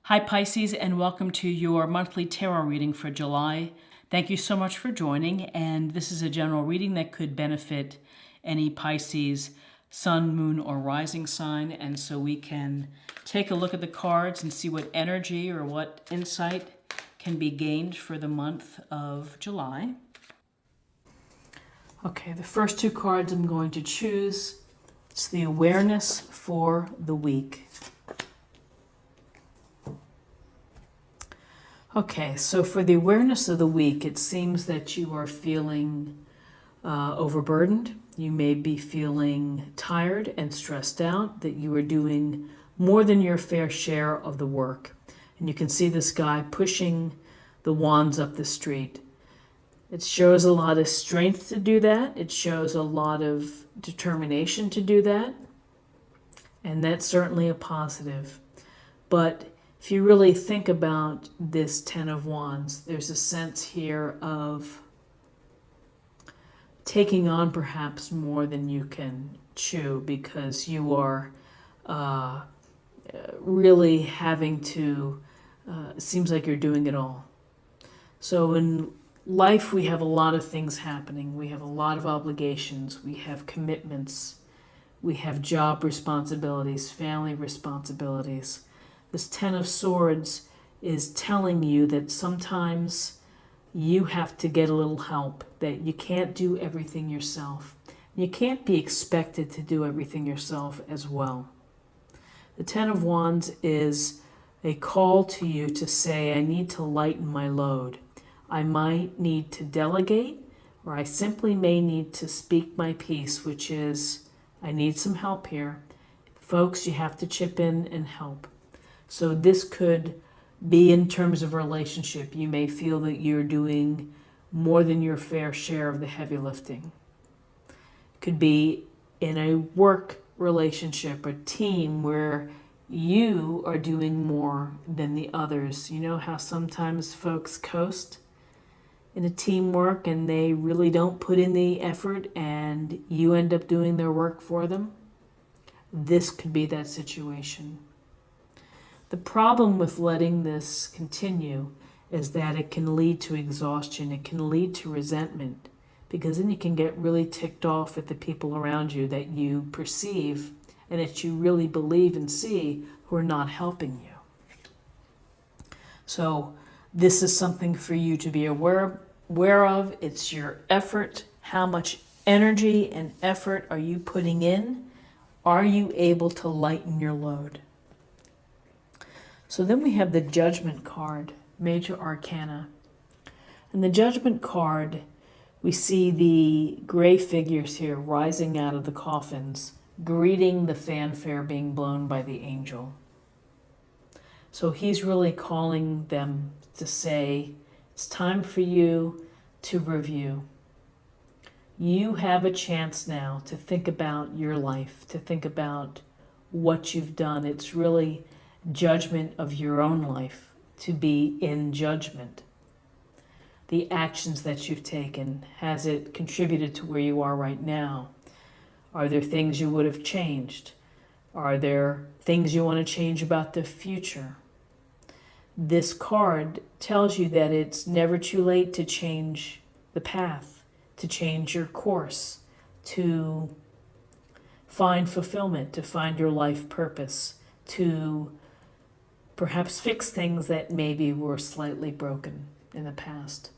Hi Pisces, and welcome to your monthly tarot reading for July. Thank you so much for joining, and this is a general reading that could benefit any Pisces sun, moon, or rising sign, and so we can take a look at the cards and see what energy or what insight can be gained for the month of July. Okay, the first two cards I'm going to choose, it's the awareness for the week. Okay, so for the awareness of the week, it seems that you are feeling overburdened. You may be feeling tired and stressed out, that you are doing more than your fair share of the work. And you can see this guy pushing the wands up the street. It shows a lot of strength to do that. It shows a lot of determination to do that. And that's certainly a positive. But if you really think about this Ten of Wands, there's a sense here of taking on perhaps more than you can chew, because you are really having to, it seems like you're doing it all. So in life, we have a lot of things happening. We have a lot of obligations. We have commitments. We have job responsibilities, family responsibilities. This Ten of Swords is telling you that sometimes you have to get a little help, that you can't do everything yourself. You can't be expected to do everything yourself as well. The Ten of Wands is a call to you to say, I need to lighten my load. I might need to delegate, or I simply may need to speak my piece, which is, I need some help here. Folks, you have to chip in and help. So this could be in terms of relationship. You may feel that you're doing more than your fair share of the heavy lifting. It could be in a work relationship or team where you are doing more than the others. You know how sometimes folks coast in a teamwork and they really don't put in the effort and you end up doing their work for them? This could be that situation. The problem with letting this continue is that it can lead to exhaustion. It can lead to resentment, because then you can get really ticked off at the people around you that you perceive and that you really believe and see who are not helping you. So this is something for you to be aware of. It's your effort. How much energy and effort are you putting in? Are you able to lighten your load? So then we have the Judgment card, Major Arcana. And the Judgment card, we see the gray figures here rising out of the coffins, greeting the fanfare being blown by the angel. So he's really calling them to say, it's time for you to review. You have a chance now to think about your life, to think about what you've done. It's really judgment of your own life, to be in judgment. The actions that you've taken, has it contributed to where you are right now? Are there things you would have changed? Are there things you want to change about the future? This card tells you that it's never too late to change the path, to change your course, to find fulfillment, to find your life purpose, to perhaps fix things that maybe were slightly broken in the past.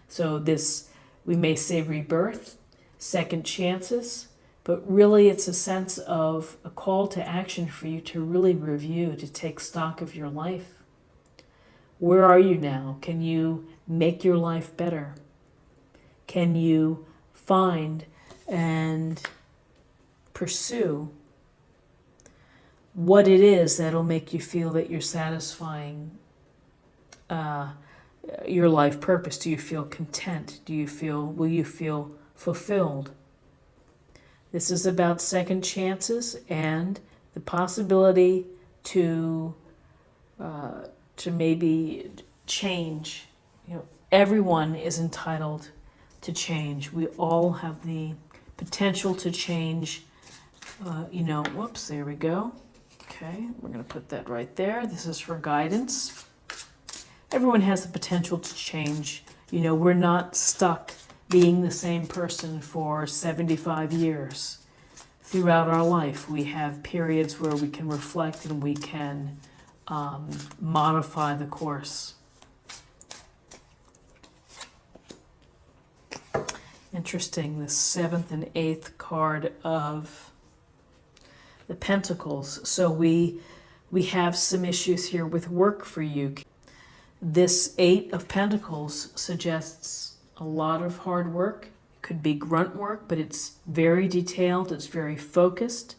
So this, we may say rebirth, second chances, but really it's a sense of a call to action for you to really review, to take stock of your life. Where are you now? Can you make your life better? Can you find and pursue what it is that'll make you feel that you're satisfying your life purpose? Do you feel content? Will you feel fulfilled? This is about second chances and the possibility to maybe change. You know, everyone is entitled to change. We all have the potential to change. Whoops, there we go. Okay, we're going to put that right there. This is for guidance. Everyone has the potential to change. You know, we're not stuck being the same person for 75 years. Throughout our life, we have periods where we can reflect and we can modify the course. Interesting, the 7th and 8th card of the Pentacles. So we have some issues here with work for you. This 8 of Pentacles suggests a lot of hard work. It could be grunt work, but it's very detailed, it's very focused.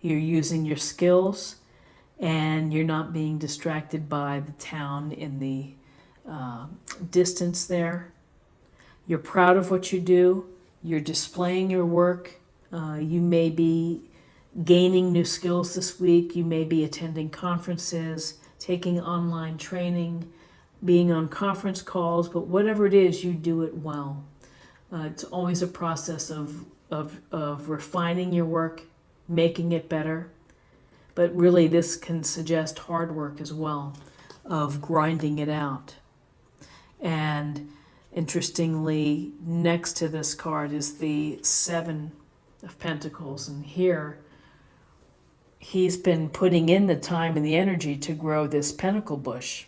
You're using your skills and you're not being distracted by the town in the distance there. You're proud of what you do. You're displaying your work. You may be gaining new skills this week. You may be attending conferences, taking online training, being on conference calls, but whatever it is, you do it well. It's always a process of refining your work, making it better. But really, this can suggest hard work as well, of grinding it out. And interestingly, next to this card is the 7 of Pentacles. And here, he's been putting in the time and the energy to grow this pentacle bush.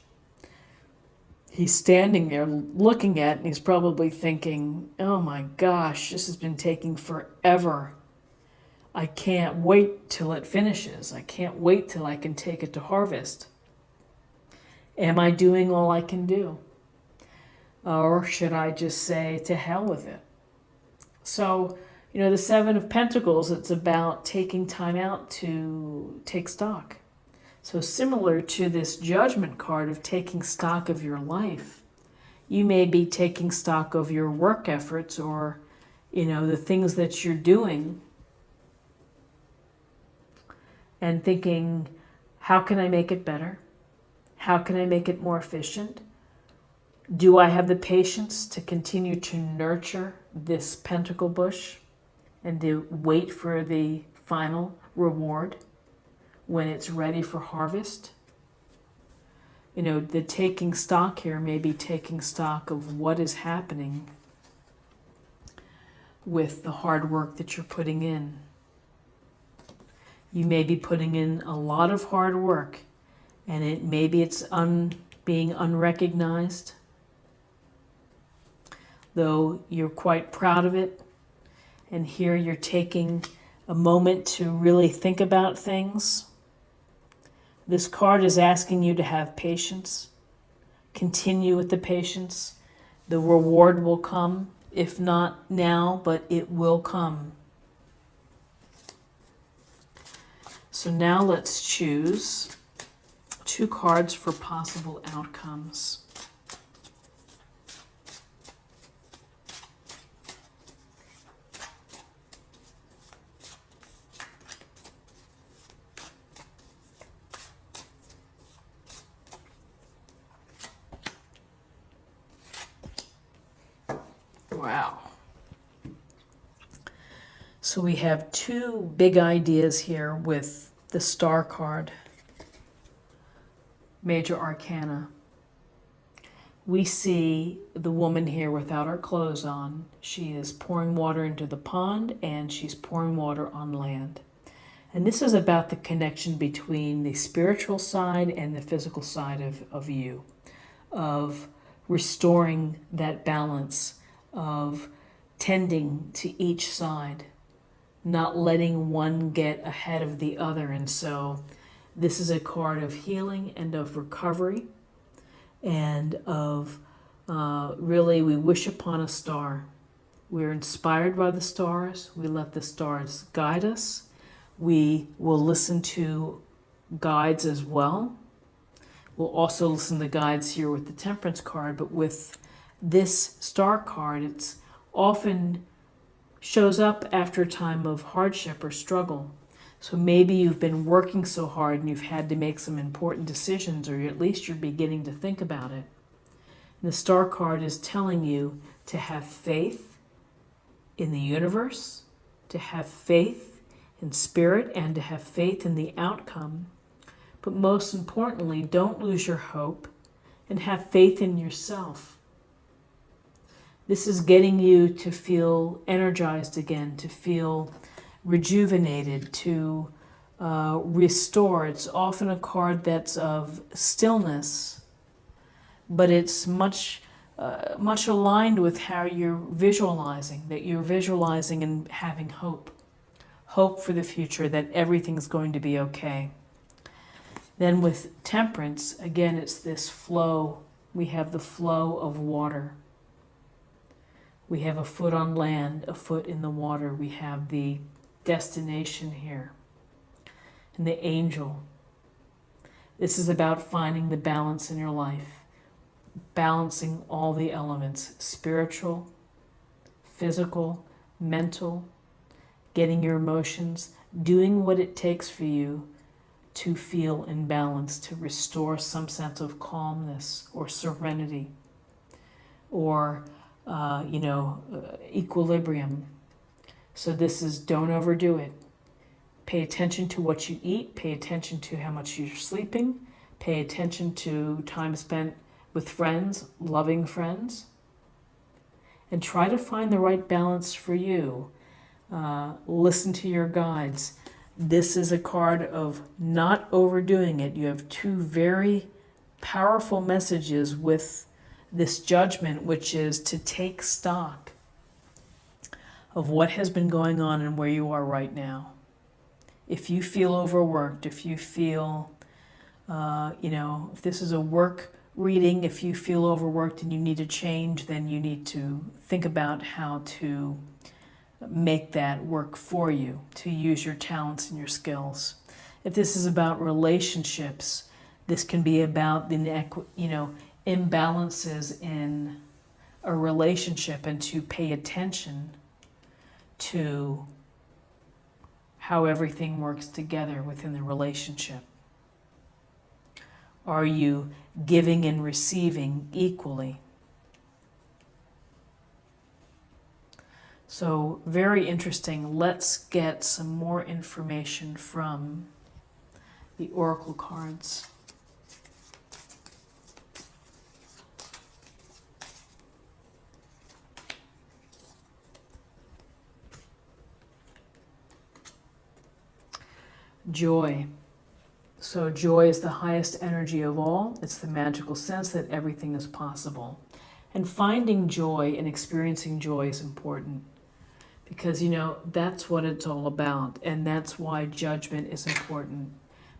He's standing there looking at it, and he's probably thinking, oh my gosh, this has been taking forever. I can't wait till it finishes. I can't wait till I can take it to harvest. Am I doing all I can do? Or should I just say, to hell with it? So, you know, the 7 of Pentacles, it's about taking time out to take stock. So similar to this Judgment card of taking stock of your life, you may be taking stock of your work efforts or, you know, the things that you're doing and thinking, how can I make it better? How can I make it more efficient? Do I have the patience to continue to nurture this pentacle bush and to wait for the final reward when it's ready for harvest? You know, the taking stock here may be taking stock of what is happening with the hard work that you're putting in. You may be putting in a lot of hard work, and maybe it's being unrecognized, though you're quite proud of it. And here you're taking a moment to really think about things. This card is asking you to have patience. Continue with the patience. The reward will come, if not now, but it will come. So now let's choose 2 cards for possible outcomes. Wow. So we have 2 big ideas here with the Star card, Major Arcana. We see the woman here without her clothes on. She is pouring water into the pond and she's pouring water on land. And this is about the connection between the spiritual side and the physical side of you, of restoring that balance, of tending to each side, not letting one get ahead of the other. And so this is a card of healing and of recovery and of really, we wish upon a star. We're inspired by the stars. We let the stars guide us. We will listen to guides as well. We'll also listen to guides here with the Temperance card, but with this Star card, it's often shows up after a time of hardship or struggle. So maybe you've been working so hard and you've had to make some important decisions, or at least you're beginning to think about it. And the Star card is telling you to have faith in the universe, to have faith in spirit, and to have faith in the outcome. But most importantly, don't lose your hope and have faith in yourself. This is getting you to feel energized again, to feel rejuvenated, to restore. It's often a card that's of stillness, but it's much aligned with how you're visualizing, that you're visualizing and having hope. Hope for the future, that everything's going to be okay. Then with Temperance, again, it's this flow. We have the flow of water. We have a foot on land, a foot in the water. We have the destination here. And the angel. This is about finding the balance in your life. Balancing all the elements. Spiritual, physical, mental. Getting your emotions. Doing what it takes for you to feel in balance, to restore some sense of calmness or serenity or equilibrium. So this is, don't overdo it. Pay attention to what you eat. Pay attention to how much you're sleeping. Pay attention to time spent with friends, loving friends. And try to find the right balance for you. Listen to your guides. This is a card of not overdoing it. You have two very powerful messages with this Judgment, which is to take stock of what has been going on and where you are right now. If you feel overworked, if you feel, if this is a work reading, if you feel overworked and you need to change, then you need to think about how to make that work for you, to use your talents and your skills. If this is about relationships, this can be about the imbalances in a relationship, and to pay attention to how everything works together within the relationship. Are you giving and receiving equally? So very interesting. Let's get some more information from the oracle cards. Joy. So joy is the highest energy of all. It's the magical sense that everything is possible. And finding joy and experiencing joy is important. Because, that's what it's all about. And that's why Judgment is important.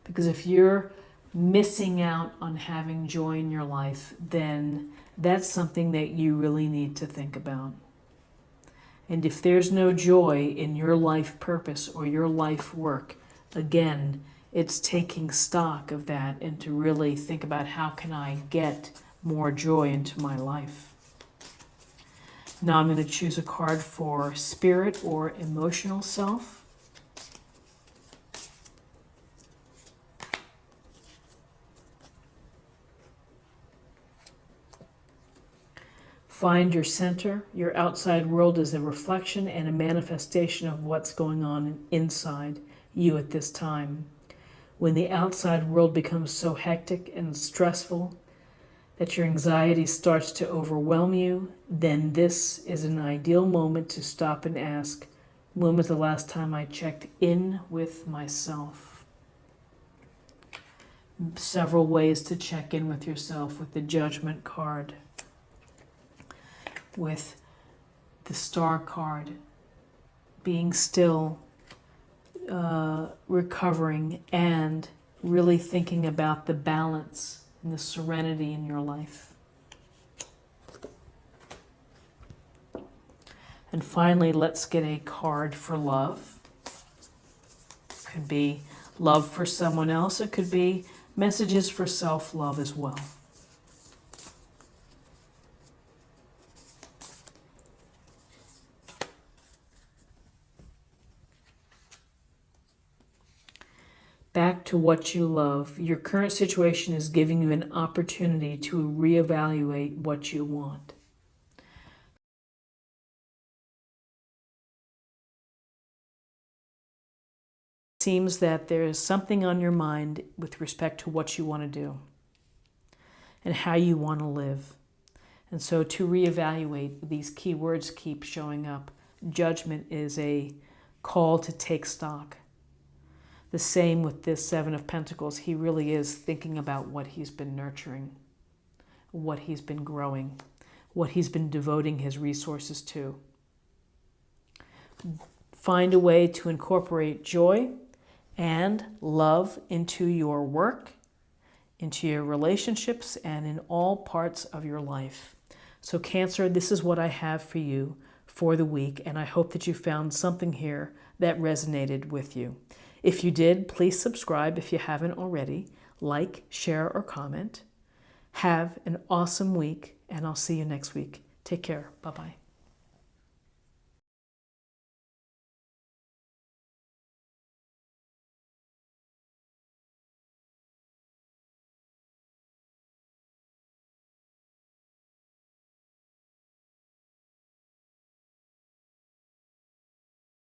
Because if you're missing out on having joy in your life, then that's something that you really need to think about. And if there's no joy in your life purpose or your life work, again, it's taking stock of that and to really think about, how can I get more joy into my life? Now I'm going to choose a card for spirit or emotional self. Find your center. Your outside world is a reflection and a manifestation of what's going on inside you at this time. When the outside world becomes so hectic and stressful that your anxiety starts to overwhelm you, then this is an ideal moment to stop and ask, when was the last time I checked in with myself? Several ways to check in with yourself with the Judgment card. With the Star card, being still, recovering, and really thinking about the balance and the serenity in your life. And finally, let's get a card for love. Could be love for someone else. It could be messages for self-love as well. Back to what you love. Your current situation is giving you an opportunity to reevaluate what you want. seems that there is something on your mind with respect to what you want to do and how you want to live. And so to reevaluate, these key words keep showing up. Judgment is a call to take stock. The same with this Seven of Pentacles. He really is thinking about what he's been nurturing, what he's been growing, what he's been devoting his resources to. Find a way to incorporate joy and love into your work, into your relationships, and in all parts of your life. So Cancer, this is what I have for you for the week, and I hope that you found something here that resonated with you. If you did, please subscribe if you haven't already. Like, share, or comment. Have an awesome week, and I'll see you next week. Take care. Bye-bye.